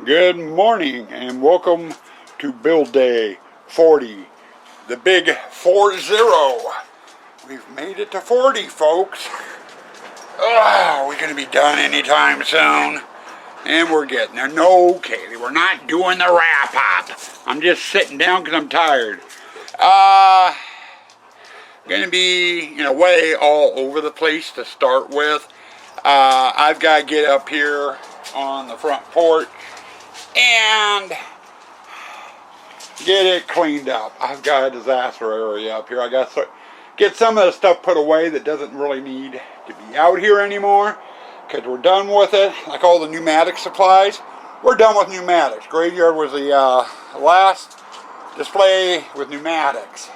Good morning and welcome to Build Day 40, the big 40. We've made it to 40, folks. We're going to be done anytime soon. And we're getting there. No, Kaylee, we're not doing the wrap-up. I'm just sitting down because I'm tired. Going to be, in a way, all over the place to start with. I've got to get up here on the front porch and get it cleaned up. I've got a disaster area up here. I got to get some of the stuff put away that doesn't really need to be out here anymore, because we're done with it. Like all the pneumatic supplies, we're done with pneumatics. Graveyard was the last display with pneumatics,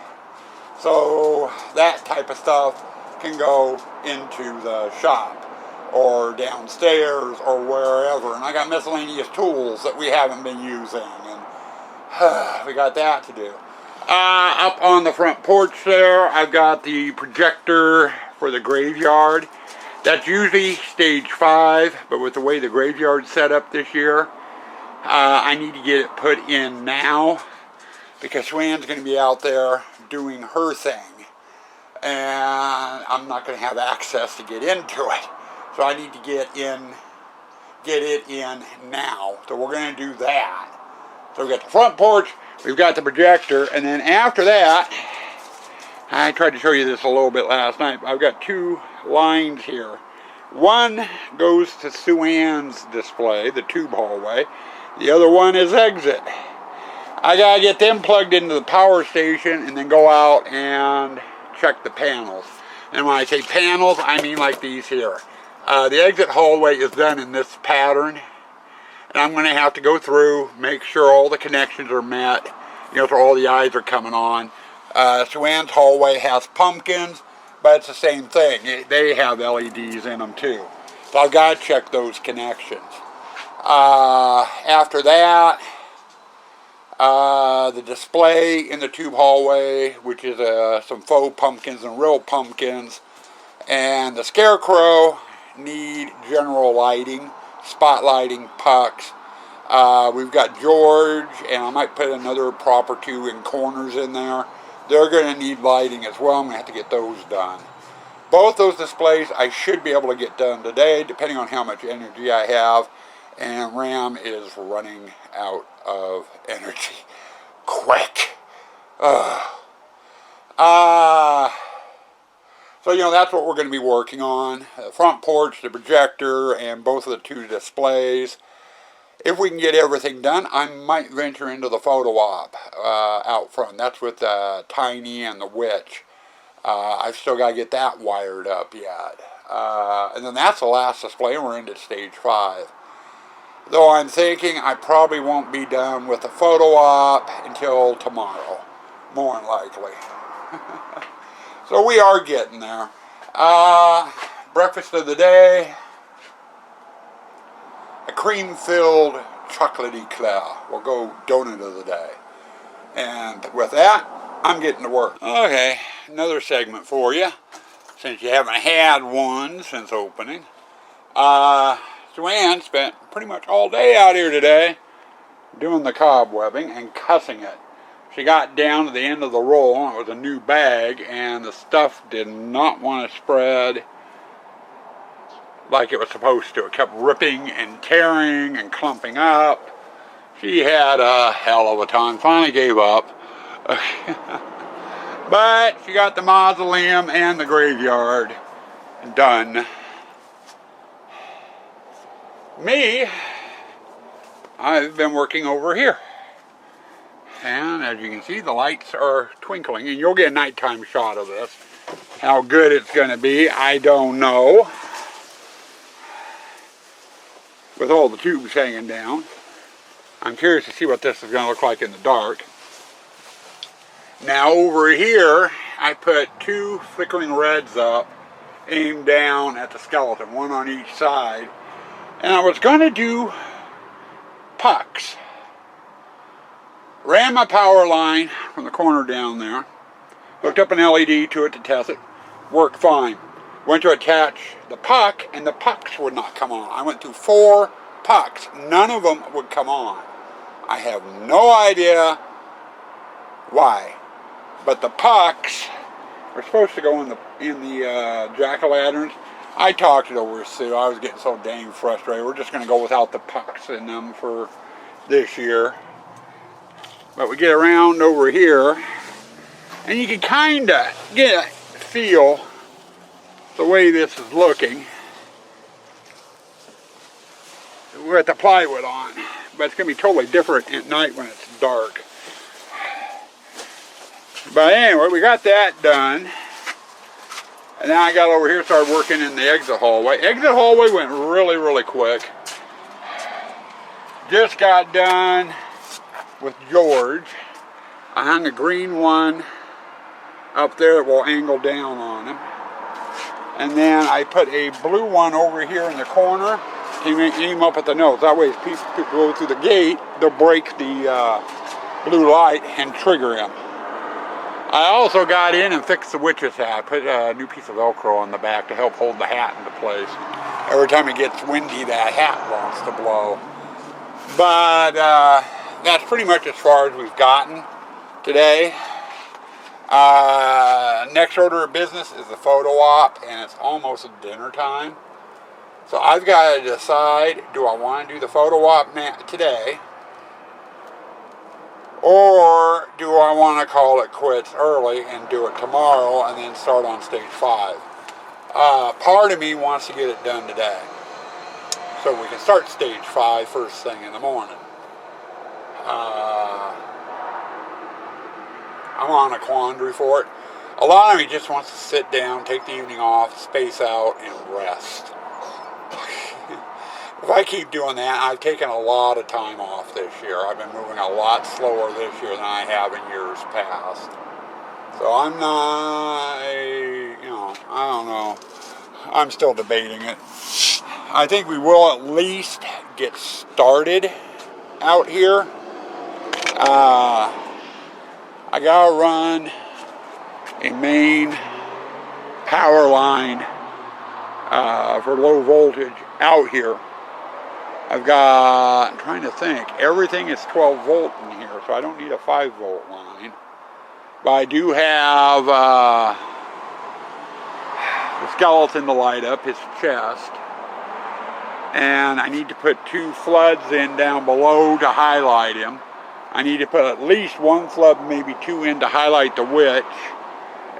so that type of stuff can go into the shop or downstairs or wherever. And I got miscellaneous tools that we haven't been using, and we got that to do. Up on the front porch there, I've got the projector for the graveyard. That's usually stage 5, but with the way the graveyard's set up this year, I need to get it put in now, because Swan's going to be out there doing her thing, and I'm not going to have access to get into it. So I need to get it in now. So we're going to do that. So we've got the front porch, we've got the projector, and then after that, I tried to show you this a little bit last night. I've got 2 lines here. One goes to Sue Ann's display, the tube hallway. The other one is exit. I gotta get them plugged into the power station and then go out and check the panels. And when I say panels, I mean like these here. The exit hallway is done in this pattern, and I'm going to have to go through, make sure all the connections are met, so all the eyes are coming on. Sue Ann's hallway has pumpkins, but it's the same thing. They have LEDs in them too. So I've got to check those connections. After that, the display in the tube hallway, which is some faux pumpkins and real pumpkins, and the scarecrow need general lighting, spotlighting, pucks. We've got George, and I might put another prop or 2 in corners in there. They're going to need lighting as well. I'm going to have to get those done. Both those displays I should be able to get done today, depending on how much energy I have. And RAM is running out of energy quick. So, that's what we're going to be working on. The front porch, the projector, and both of the 2 displays. If we can get everything done, I might venture into the photo op out front. That's with Tiny and the Witch. I've still got to get that wired up yet. And then that's the last display, and we're into stage 5. Though I'm thinking I probably won't be done with the photo op until tomorrow, more than likely. So we are getting there. Breakfast of the day, a cream-filled chocolatey eclair. We'll go donut of the day. And with that, I'm getting to work. Okay, another segment for you, since you haven't had one since opening. Sue Ann spent pretty much all day out here today doing the cobwebbing and cussing it. She got down to the end of the roll, and it was a new bag, and the stuff did not want to spread like it was supposed to. It kept ripping and tearing and clumping up. She had a hell of a time. Finally gave up. But she got the mausoleum and the graveyard done. Me, I've been working over here. And as you can see, the lights are twinkling, and you'll get a nighttime shot of this. How good it's going to be, I don't know, with all the tubes hanging down. I'm curious to see what this is going to look like in the dark. Now over here, I put 2 flickering reds up, aimed down at the skeleton, 1 on each side. And I was going to do pucks. Ran my power line from the corner down there, hooked up an LED to it to test it, worked fine. Went to attach the puck, and the pucks would not come on. I went through 4 pucks. None of them would come on. I have no idea why. But the pucks were supposed to go in the jack-o'-lanterns. I talked it over with Sue. I was getting so dang frustrated. We're just going to go without the pucks in them for this year. But we get around over here, and you can kind of get a feel the way this is looking with the plywood on. But it's going to be totally different at night when it's dark. But anyway, we got that done. And now I got over here, started working in the exit hallway. Exit hallway went really, really quick. Just got done with George. I hung a green one up there that will angle down on him. And then I put a blue one over here in the corner. Aim up at the nose. That way if people go through the gate, they'll break the blue light and trigger him. I also got in and fixed the witch's hat. I put a new piece of Velcro on the back to help hold the hat into place. Every time it gets windy, that hat wants to blow. But that's pretty much as far as we've gotten today. Next order of business is the photo op, and it's almost dinner time. So I've got to decide, do I want to do the photo op today? Or do I want to call it quits early and do it tomorrow and then start on stage 5? Part of me wants to get it done today, so we can start stage 5 first thing in the morning. I'm on a quandary for it. A lot of me just wants to sit down, take the evening off, space out, and rest. If I keep doing that, I've taken a lot of time off this year. I've been moving a lot slower this year than I have in years past. So I'm not, I don't know. I'm still debating it. I think we will at least get started out here. I gotta run a main power line for low voltage out here. I'm trying to think, everything is 12 volt in here, so I don't need a 5 volt line. But I do have the skeleton to light up, his chest. And I need to put 2 floods in down below to highlight him. I need to put at least 1 flood, maybe 2 in to highlight the witch,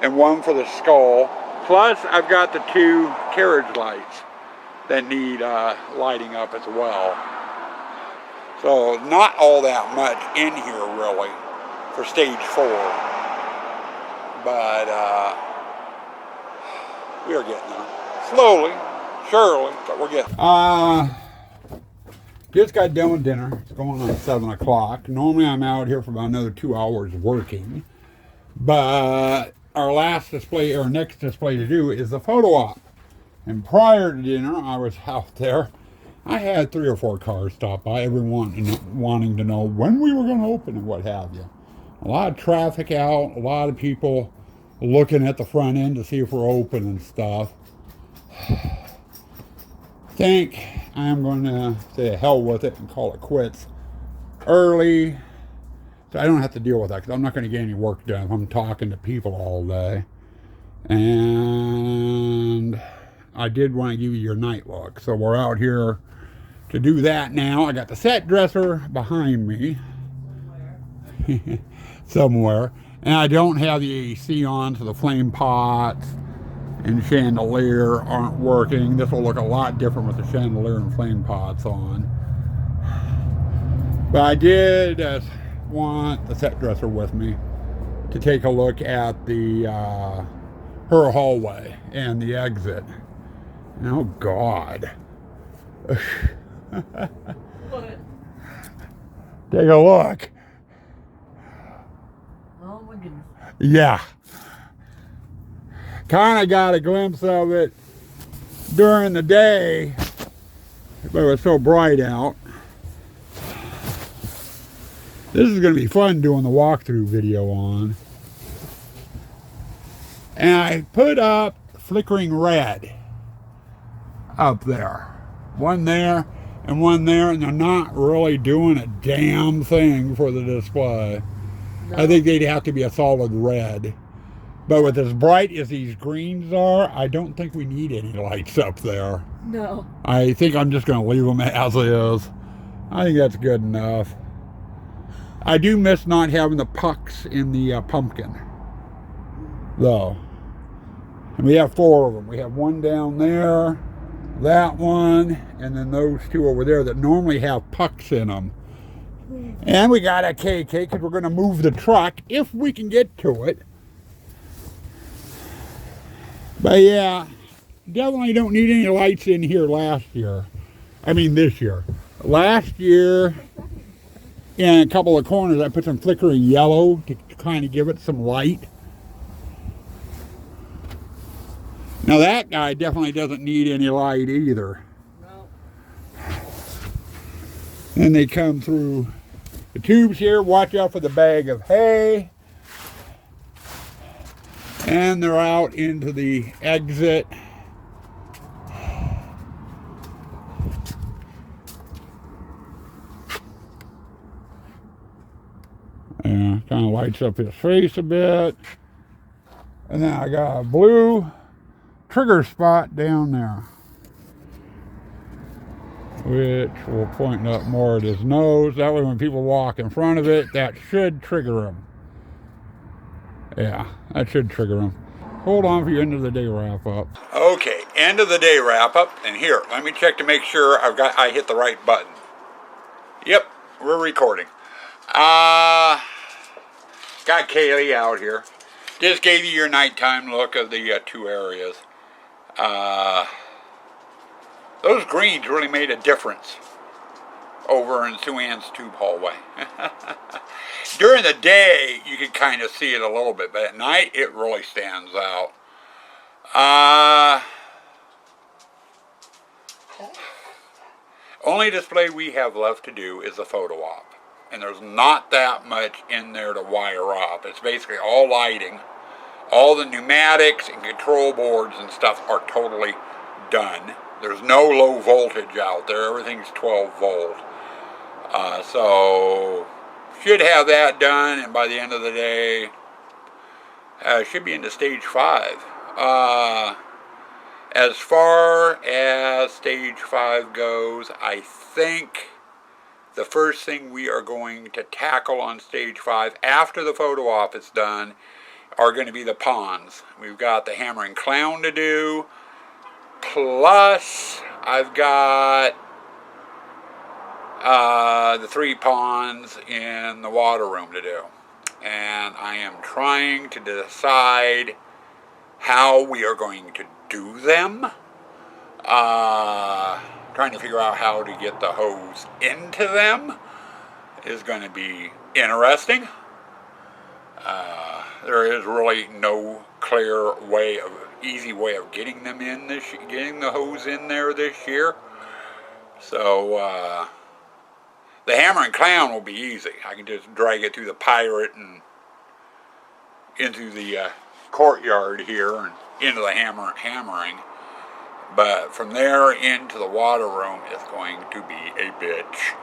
and 1 for the skull. Plus, I've got the 2 carriage lights that need lighting up as well. So not all that much in here really for stage 4, but we are getting there. Slowly, surely, but we're getting there. Just got done with dinner. It's going on 7 o'clock. Normally I'm out here for about another 2 hours working, but our last display, or next display to do, is the photo op. And prior to dinner, I was out there. I had 3 or 4 cars stop by, everyone wanting to know when we were going to open and what have you. A lot of traffic out, a lot of people looking at the front end to see if we're open and stuff. I think I'm going to say hell with it and call it quits early, so I don't have to deal with that, because I'm not going to get any work done if I'm talking to people all day. And I did want to give you your night look, so we're out here to do that now. I got the set dresser behind me somewhere, and I don't have the AC on, so the flame pots and chandelier aren't working. This will look a lot different with the chandelier and flame pots on. But I did want the set dresser with me to take a look at the her hallway and the exit. And oh God. What? Take a look. Oh my goodness. Yeah. Kind of got a glimpse of it during the day, but it was so bright out. This is going to be fun doing the walkthrough video on. And I put up flickering red up there. One there, and one there, and they're not really doing a damn thing for the display. No. I think they'd have to be a solid red. But with as bright as these greens are, I don't think we need any lights up there. No. I think I'm just going to leave them as is. I think that's good enough. I do miss not having the pucks in the pumpkin, though. And we have 4 of them. We have one down there, that one, and then those 2 over there that normally have pucks in them. And we got a KK because we're going to move the truck if we can get to it. But yeah, definitely don't need any lights in here last year. I mean this year. Last year, in a couple of corners, I put some flickering yellow to kind of give it some light. Now that guy definitely doesn't need any light either. No. Then they come through the tubes here. Watch out for the bag of hay. And they're out into the exit. Yeah, kind of lights up his face a bit. And then I got a blue trigger spot down there, which will point up more at his nose. That way when people walk in front of it, that should trigger him. Yeah, that should trigger him. Hold on for your end of the day wrap up. Okay, end of the day wrap up. And here, let me check to make sure I hit the right button. Yep, we're recording. Got Kaylee out here. Just gave you your nighttime look of the 2 areas. Those greens really made a difference over in Sue Ann's tube hallway. During the day, you can kind of see it a little bit, but at night, it really stands out. Only display we have left to do is a photo op. And there's not that much in there to wire up. It's basically all lighting. All the pneumatics and control boards and stuff are totally done. There's no low voltage out there. Everything's 12 volt. So should have that done, and by the end of the day, should be into stage 5. As far as stage 5 goes, I think the first thing we are going to tackle on stage 5 after the photo op is done are going to be the ponds. We've got the Hammering Clown to do, plus I've got the 3 ponds in the water room to do. And I am trying to decide how we are going to do them. Trying to figure out how to get the hose into them is going to be interesting. There is really no clear way easy way of getting them in getting the hose in there this year. So the Hammering Clown will be easy. I can just drag it through the Pirate and into the courtyard here and into the hammering. But from there into the water room is going to be a bitch.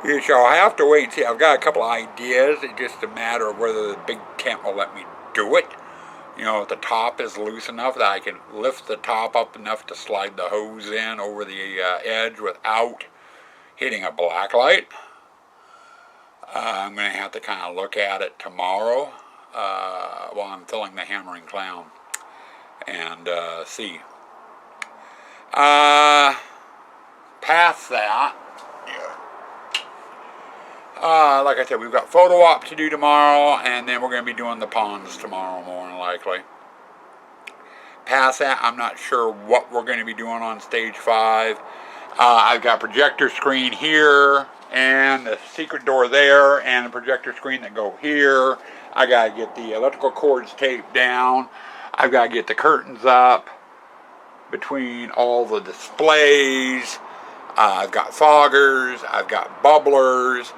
You shall have to wait and see. I've got a couple of ideas. It's just a matter of whether the big tent will let me do it. You know, if the top is loose enough that I can lift the top up enough to slide the hose in over the edge without hitting a black light. I'm going to have to kind of look at it tomorrow while I'm filling the Hammering Clown and see. Past that, like I said, we've got photo op to do tomorrow, and then we're going to be doing the ponds tomorrow, more than likely. Past that, I'm not sure what we're going to be doing on stage 5. I've got projector screen here, and the secret door there, and a projector screen that go here. I got to get the electrical cords taped down. I've got to get the curtains up between all the displays. I've got foggers, I've got bubblers,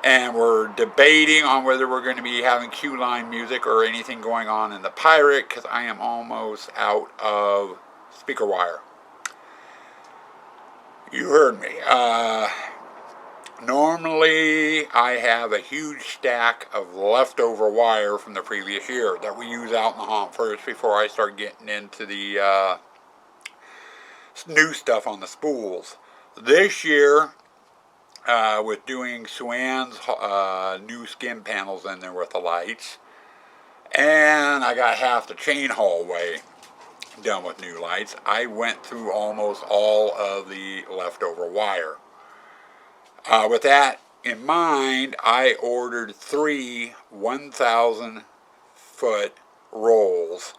and we're debating on whether we're going to be having queue line music or anything going on in the Pirate, because I am almost out of speaker wire. You heard me. Normally, I have a huge stack of leftover wire from the previous year that we use out in the home first before I start getting into the new stuff on the spools. This year, with doing Suan's new skin panels in there with the lights, and I got half the chain hallway done with new lights, I went through almost all of the leftover wire. With that in mind, I ordered 3 1,000 foot rolls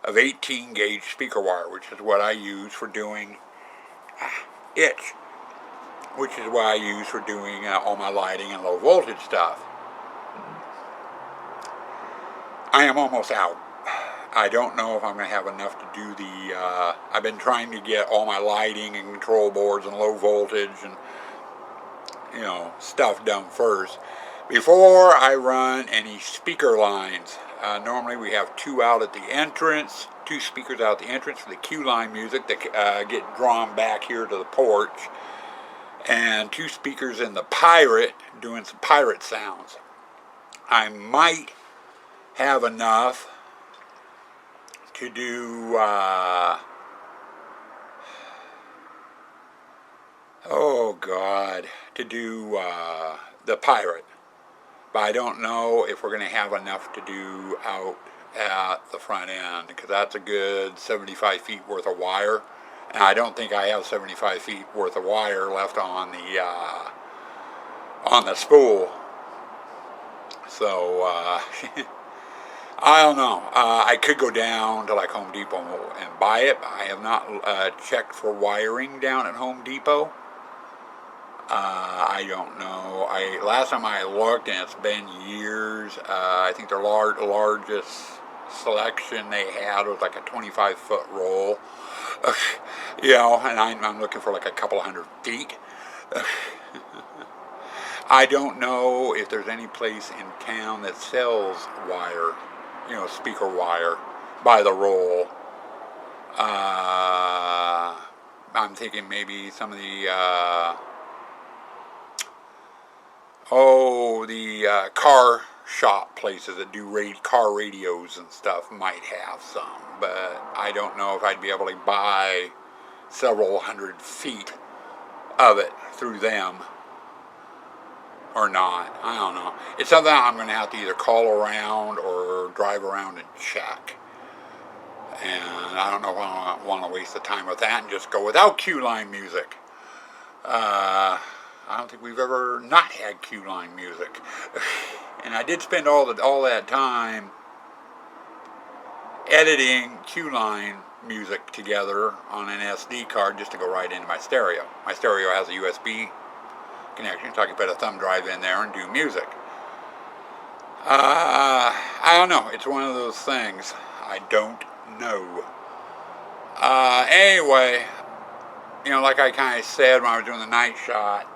of 18 gauge speaker wire, which is what I use for doing itch, which is what I use for doing all my lighting and low voltage stuff. I am almost out. I don't know if I'm going to have enough to do the, I've been trying to get all my lighting and control boards and low voltage and, you know, stuff done first before I run any speaker lines. Normally we have 2 out at the entrance, 2 speakers out the entrance for the Q line music that get drawn back here to the porch, and 2 speakers in the Pirate doing some pirate sounds. I might have enough to do to do the Pirate, but I don't know if we're going to have enough to do out at the front end, because that's a good 75 feet worth of wire, and I don't think I have 75 feet worth of wire left on the spool. So I don't know. I could go down to like Home Depot and buy it. I have not checked for wiring down at Home Depot. I don't know. Last time I looked, and it's been years, I think their largest selection they had was like a 25-foot roll. You know, and I'm looking for like a couple hundred feet. I don't know if there's any place in town that sells wire, you know, speaker wire by the roll. I'm thinking maybe some of the car shop places that do car radios and stuff might have some, but I don't know if I'd be able to buy several hundred feet of it through them or not. I don't know. It's something I'm going to have to either call around or drive around and check. And I don't know if I want to waste the time with that and just go without Q-line music. I don't think we've ever not had Q-line music. And I did spend all that time editing Q-line music together on an SD card just to go right into my stereo. My stereo has a USB connection, so I can put a thumb drive in there and do music. I don't know. It's one of those things. I don't know. Anyway, you know, like I kind of said when I was doing the night shot,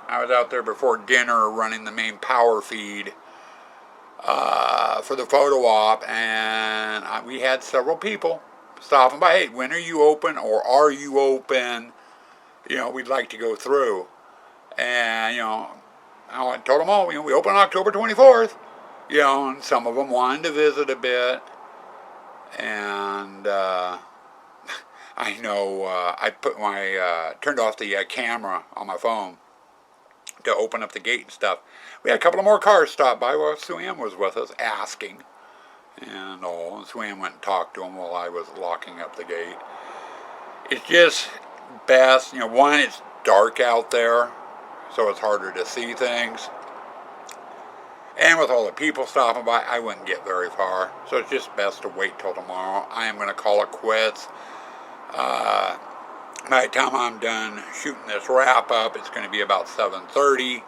I was out there before dinner running the main power feed for the photo op, and we had several people stopping by. Hey, when are you open, or are you open? You know, we'd like to go through. And, you know, I told them all, you know, we open October 24th. You know, and some of them wanted to visit a bit. And I know I put turned off the camera on my phone to open up the gate and stuff. We had a couple of more cars stop by while Sue-Ann was with us asking. And all. And Sue-Ann went and talked to them while I was locking up the gate. It's just best, you know, one, it's dark out there, so it's harder to see things. And with all the people stopping by, I wouldn't get very far. So it's just best to wait till tomorrow. I am going to call it quits. By the time I'm done shooting this wrap up, it's going to be about 7:30,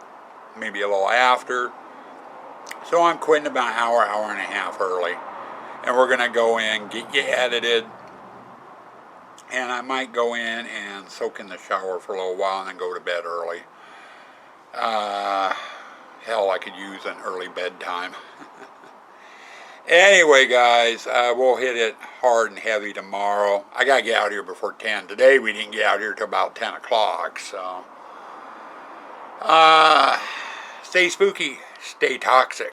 maybe a little after. So I'm quitting about an hour and a half early. And we're going to go in, get you edited. And I might go in and soak in the shower for a little while and then go to bed early. Hell, I could use an early bedtime. Anyway, guys, we'll hit it hard and heavy tomorrow. I gotta get out here before 10. Today we didn't get out here till about 10 o'clock. So, stay spooky, stay toxic.